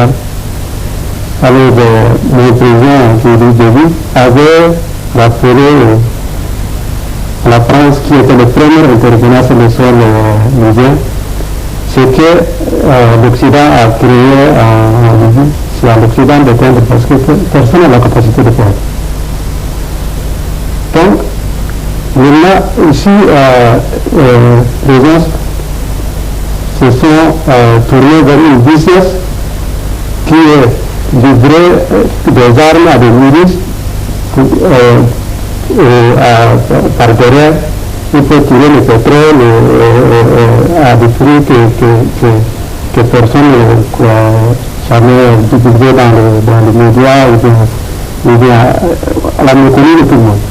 général. Alors, le président Idriss Déby avait rappelé la France, qui était le premier intervenant sur le sol libyen, ce que l'Occident a créé en Libye. C'est à l'Occident de prendre parce que personne n'a la capacité de faire. Donc, maintenant, ici, les gens se sont tournés vers une business qui est livrer des armes à des milices par derrière. Il peut tirer le pétrole à des prix que personne n'a jamais divulgué dans les médias ou bien à la méconnue de tout le monde.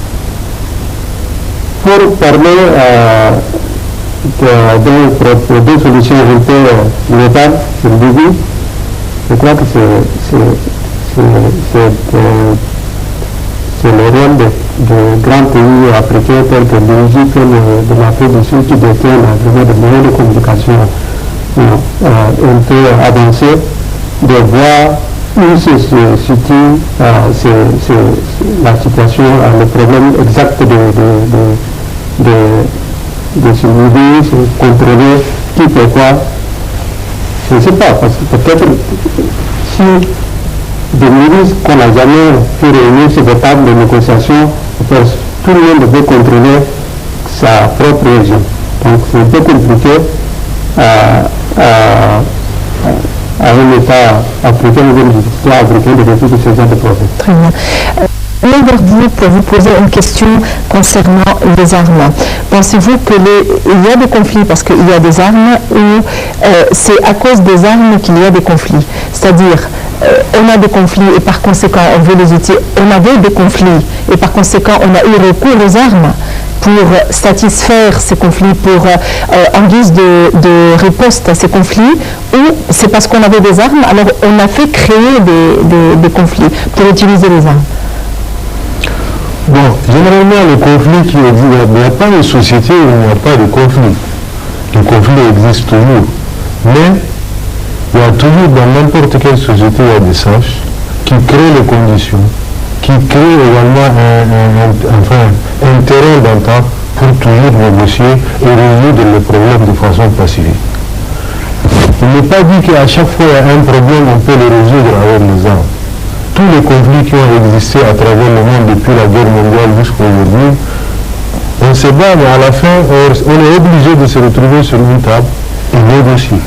Pour parler de deux solutions globales sur Libye, je crois que c'est le rôle de grands pays africains tels que l'Égypte et de l'Afrique du Sud qui détiennent des moyens de communication un peu avancés, de voir où se situe la situation, le problème exact de ce Libye, contrôler qui fait quoi. Je ne sais pas, parce que peut-être si des milices qu'on n'a jamais pu réunir sur des tables de négociation, tout le monde veut contrôler sa propre région. Donc c'est un peu compliqué à un État africain ou une histoire africaine de résoudre ce genre de problème. Très bien. Vers vous pour vous poser une question concernant les armes. Pensez-vous qu'il y a des conflits parce qu'il y a des armes ou c'est à cause des armes qu'il y a des conflits? C'est-à-dire, on a des conflits et par conséquent on veut les outils. On avait des conflits et par conséquent on a eu recours aux armes pour satisfaire ces conflits, en guise de riposte à ces conflits, ou c'est parce qu'on avait des armes, alors on a fait créer des conflits pour utiliser les armes? Bon, généralement, les conflits qui existent, il n'y a pas de société où il n'y a pas de conflit. Les conflits existent toujours. Mais il y a toujours, dans n'importe quelle société, il y a des sages qui créent les conditions, qui créent également un terrain d'entente pour toujours négocier et résoudre les problèmes de façon pacifique. Il n'est pas dit qu'à chaque fois il y a un problème, on peut le résoudre avec les armes. Tous les conflits qui ont existé à travers le monde depuis la guerre mondiale jusqu'à aujourd'hui, on se bat, mais à la fin, on est obligé de se retrouver sur une table et négocier.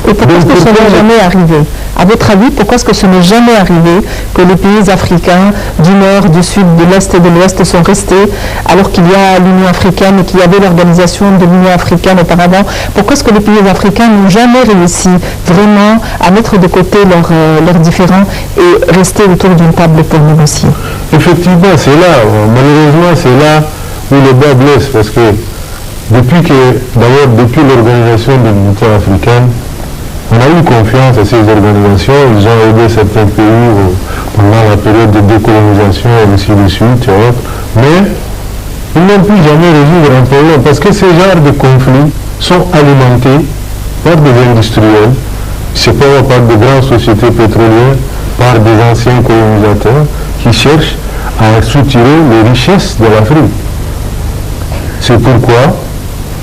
Et pourquoi est-ce que ce n'est jamais arrivé? À votre avis, pourquoi est-ce que ce n'est jamais arrivé que les pays africains du Nord, du Sud, de l'Est et de l'Ouest sont restés alors qu'il y a l'Union africaine et qu'il y avait l'organisation de l'Union africaine auparavant? Pourquoi est-ce que les pays africains n'ont jamais réussi vraiment à mettre de côté leurs différends et rester autour d'une table pour négocier? Effectivement, c'est là, malheureusement, c'est là où le bas blesse, parce que depuis l'organisation de l'unité africaine, on a eu confiance à ces organisations, ils ont aidé certains pays pendant la période de décolonisation et ainsi de suite et autres, mais ils n'ont pu jamais résoudre un problème parce que ces genres de conflits sont alimentés par des industriels, c'est pas par de grandes sociétés pétrolières, par des anciens colonisateurs qui cherchent à soutirer les richesses de l'Afrique. C'est pourquoi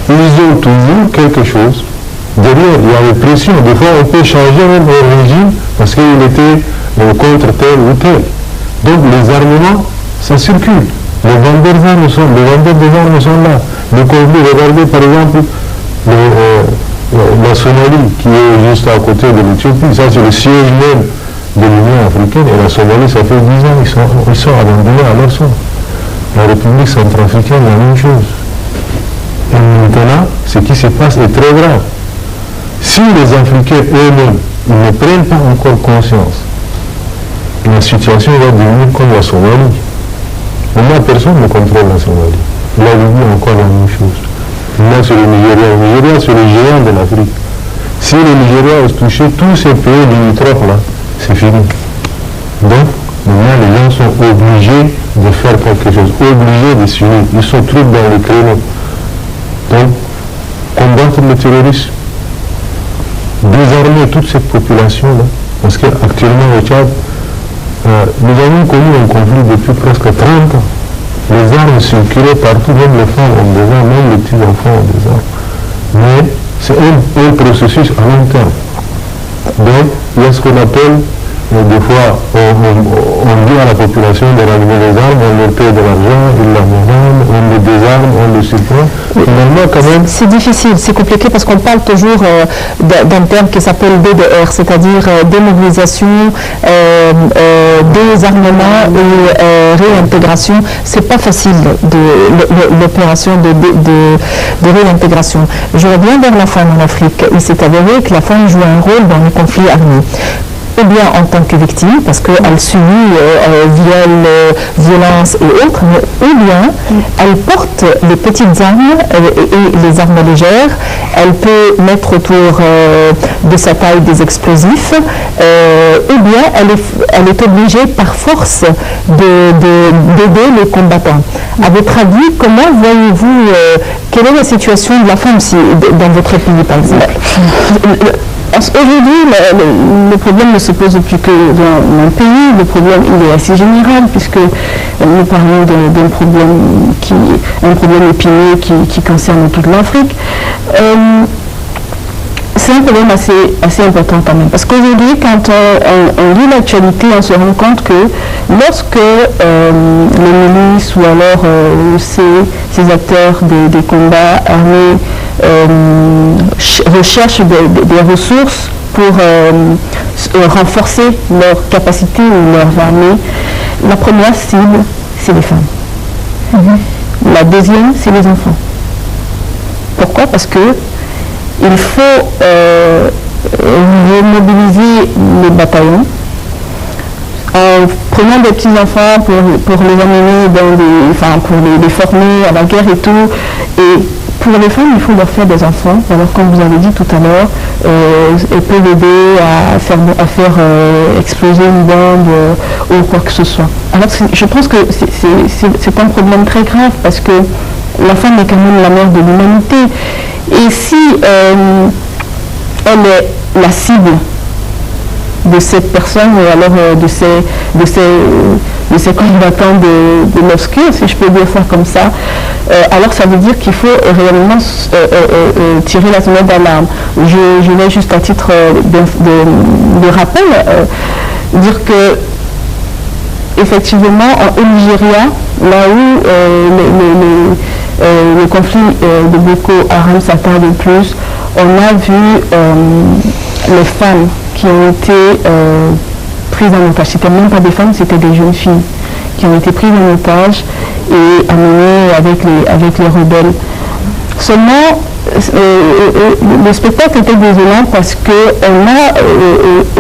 ils ont toujours quelque chose. Derrière, il y a les pressions. Des fois, on peut changer même leur régime parce qu'il était contre tel ou tel. Donc, les armements, ça circule. Les vendeurs des armes sont là. Les conflits, regardez par exemple la Somalie qui est juste à côté de l'Éthiopie. Ça, c'est le siège même de l'Union africaine. Et la Somalie, ça fait 10 ans, ils sont abandonnés à leur sort. La République centrafricaine, la même chose. Et maintenant, ce qui se passe est très grave. Si les Africains eux-mêmes ne prennent pas encore conscience, la situation va devenir comme la Somalie. Maintenant, personne ne contrôle la Somalie. La Libye, encore la même chose. Maintenant, c'est le Nigeria. Le Nigeria, c'est le géant de l'Afrique. Si le Nigeria est touché, tous ces pays limitrophes là, c'est fini. Donc, maintenant, les gens sont obligés de faire quelque chose, obligés de s'unir. Ils sont tous dans le créneau. Donc, combattre le terrorisme, désarmer toute cette population-là, Parce qu'actuellement au Tchad, nous avons connu un conflit depuis presque 30 ans. Les armes circulaient partout, même les femmes ont des armes, même les petits-enfants ont des armes. Mais c'est un processus à long terme. Donc, il y a ce qu'on appelle, des fois, on dit à la population de ramener les armes, on leur paie de l'argent, ils la ramenent, on les désarme, on les supprime. Finalement, quand même... C'est difficile, c'est compliqué parce qu'on parle toujours d'un terme qui s'appelle DDR, c'est-à-dire démobilisation, désarmement et réintégration. C'est pas facile l'opération de réintégration. Je reviens vers la femme en Afrique. Il s'est avéré que la femme joue un rôle dans les conflits armés. Ou bien en tant que victime, parce qu'elle subit viol, violence et autres, ou bien elle porte les petites armes et les armes légères, elle peut mettre autour de sa taille des explosifs, ou bien elle est obligée par force d'aider les combattants. À votre avis, comment voyez-vous, quelle est la situation de la femme dans votre pays par exemple? Aujourd'hui, le problème ne se pose plus que dans mon pays. Le problème il est assez général puisque nous parlons d'un problème épineux qui concerne toute l'Afrique. C'est un problème assez important quand même. Parce qu'aujourd'hui, quand on lit l'actualité, on se rend compte que lorsque les milices ou alors ces acteurs des combats armés recherchent des ressources pour renforcer leur capacité ou leur armée, la première cible, c'est les femmes. La deuxième, c'est les enfants. Pourquoi? Parce que il faut remobiliser les bataillons en prenant des petits-enfants pour les amener pour les former à la guerre et tout. Et pour les femmes, il faut leur faire des enfants. Alors, comme vous avez dit tout à l'heure, elles peuvent aider à faire exploser une bombe ou quoi que ce soit. Alors, je pense que c'est un problème très grave parce que la femme est quand même la mère de l'humanité. Et si elle est la cible de cette personne ou alors de ces combattants de l'obscur, si je peux dire ça comme ça, alors ça veut dire qu'il faut réellement tirer la sonnette d'alarme. Je vais juste à titre de rappel dire que effectivement au Nigeria, là où le conflit de Boko Haram s'attarde le plus, on a vu les femmes qui ont été prises en otage. C'était même pas des femmes, c'était des jeunes filles qui ont été prises en otage et amenées avec les rebelles. Seulement, le spectacle était désolant parce qu'on a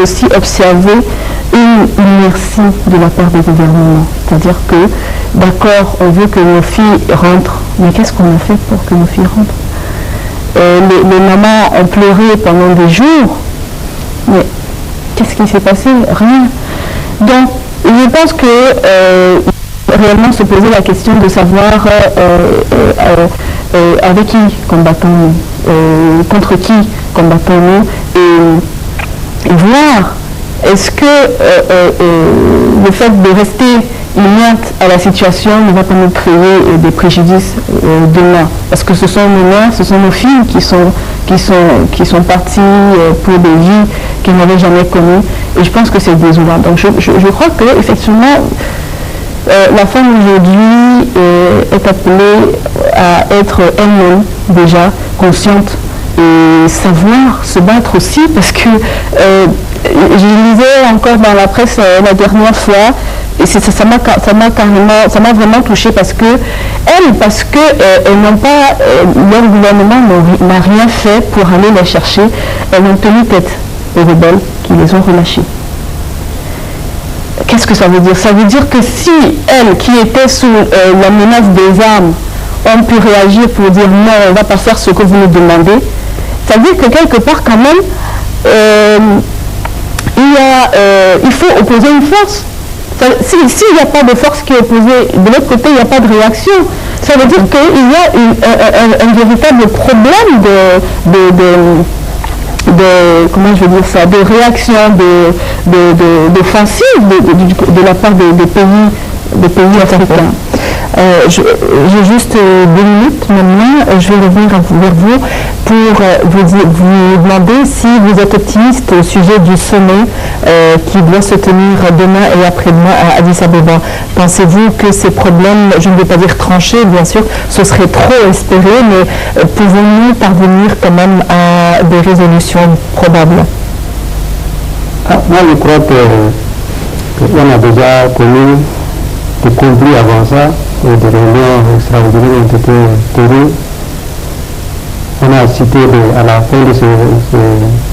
aussi observé une inertie de la part des gouvernements. C'est-à-dire que, d'accord, on veut que nos filles rentrent, mais qu'est-ce qu'on a fait pour que nos filles rentrent? Les mamans ont pleuré pendant des jours, mais qu'est-ce qui s'est passé? Rien. Donc, je pense que réellement se poser la question de savoir avec qui combattons-nous, contre qui combattons-nous, et voir est-ce que le fait de rester inerte à la situation ne va pas nous créer des préjudices demain. Parce que ce sont nos mères, ce sont nos filles qui sont parties pour des vies qu'elles n'avaient jamais connues. Et je pense que c'est désolant. Donc je crois que effectivement la femme aujourd'hui est appelée à être elle-même déjà consciente et savoir se battre aussi, parce que je lisais encore dans la presse la dernière fois, et ça m'a vraiment touchée parce que elles n'ont pas, leur gouvernement n'a rien fait pour aller les chercher. Elles ont tenu tête aux rebelles qui les ont relâchés. Qu'est-ce que ça veut dire? Ça veut dire que si elles, qui étaient sous la menace des armes, ont pu réagir pour dire non, on ne va pas faire ce que vous nous demandez, ça veut dire que quelque part quand même, il faut opposer une force. S'il n'y a pas de force qui est opposée, de l'autre côté, il n'y a pas de réaction. Ça veut dire qu'il y a un véritable problème des réactions d'offensives de la part des pays africains. J'ai juste 2 minutes maintenant. Je vais revenir vers vous pour vous demander si vous êtes optimiste au sujet du sommet qui doit se tenir demain et après-demain à Addis Abeba. Pensez-vous que ces problèmes, je ne vais pas dire tranchés, bien sûr, ce serait trop espéré, mais pouvons-nous parvenir quand même à des résolutions probables? Moi, je crois qu'on a déjà connu des conflits avant ça, et des réunions extraordinaires ont été tenues. On a cité à la fin de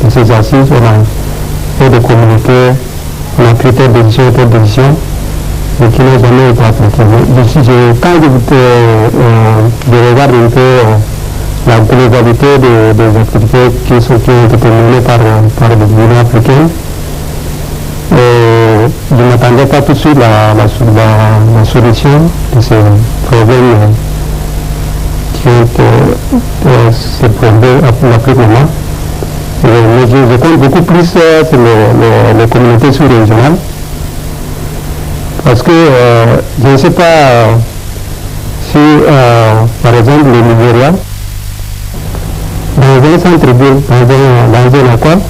ces assises, on a fait des communiqués, on a pris telle décision, mais qui n'ont jamais été appliqués. Quand je regarde un peu la globalité des activités qui ont été menées par l'Union africaine, je ne m'attendais pas tout de suite à la solution de ces problèmes qui ont se posé en Afrique maintenant. Mais je compte beaucoup plus sur les communautés sous-régionales parce que je ne sais pas si, par exemple, le Nigeria, dans un centre-ville, dans un accord,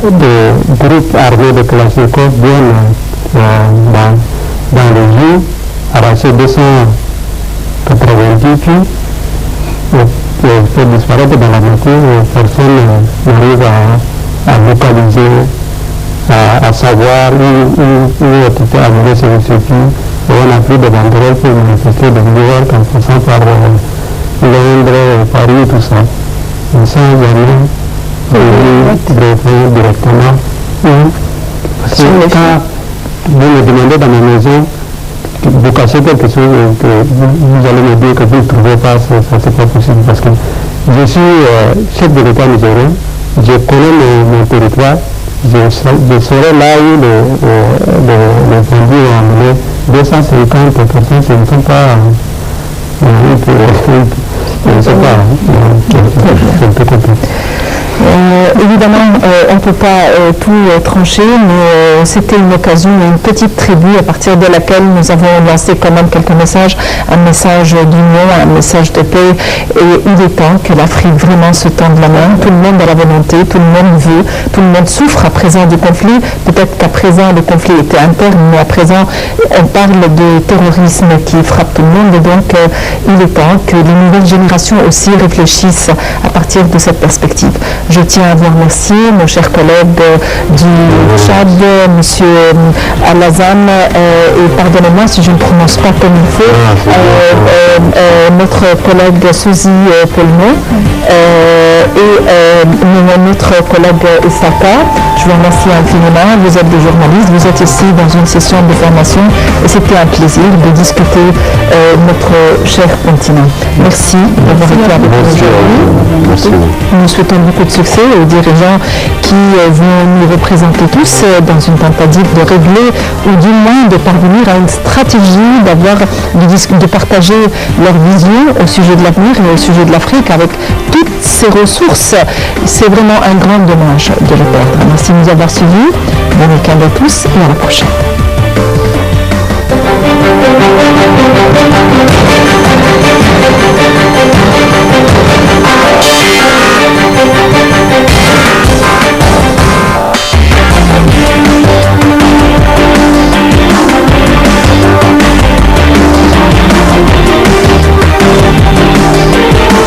des groupes armés de Kalachnikov viennent dans les jours arracher 290 filles et faire disparaître dans la nature. Personne n'arrive à localiser, à savoir où étaient amenées ces filles. Et on a pris des banderoles pour manifester de New York en passant par Londres, Paris et tout ça. Mais sans jamais directement. Parce que quand vous me demandez dans ma maison, vous cachez quelque chose que vous allez me dire que vous ne trouvez pas, ça c'est pas possible. Parce que je suis chef de l'État nigérien, je connais mon territoire, je serai là où les bandits ont amené 250 personnes, ce ne sont pas. Je ne sais pas, c'est un peu compliqué. Évidemment, on ne peut pas tout trancher, mais c'était une occasion, une petite tribu à partir de laquelle nous avons lancé quand même quelques messages, un message d'union, un message de paix, et il est temps que l'Afrique vraiment se tende la main. Tout le monde a la volonté, tout le monde veut, tout le monde souffre à présent du conflit. Peut-être qu'à présent le conflit était interne, mais à présent on parle de terrorisme qui frappe tout le monde, et donc il est temps que les nouvelles générations aussi réfléchissent à partir de cette perspective. Je tiens à vous remercier, nos chers collègues du Tchad, M. Alazam, et pardonnez-moi si je ne prononce pas comme il faut, notre collègue Suzy Polno et notre collègue Isaka. Je vous remercie infiniment. Vous êtes des journalistes, vous êtes ici dans une session de formation et c'était un plaisir de discuter notre cher continent. Merci d'avoir été avec nous aujourd'hui. Nous souhaitons beaucoup de succès aux dirigeants qui vont nous représenter tous dans une tentative de régler ou du moins de parvenir à une stratégie, de partager leur vision au sujet de l'avenir et au sujet de l'Afrique avec toutes ces ressources. C'est vraiment un grand dommage de le perdre. Merci de nous avoir suivis. Bon week-end à tous et à la prochaine.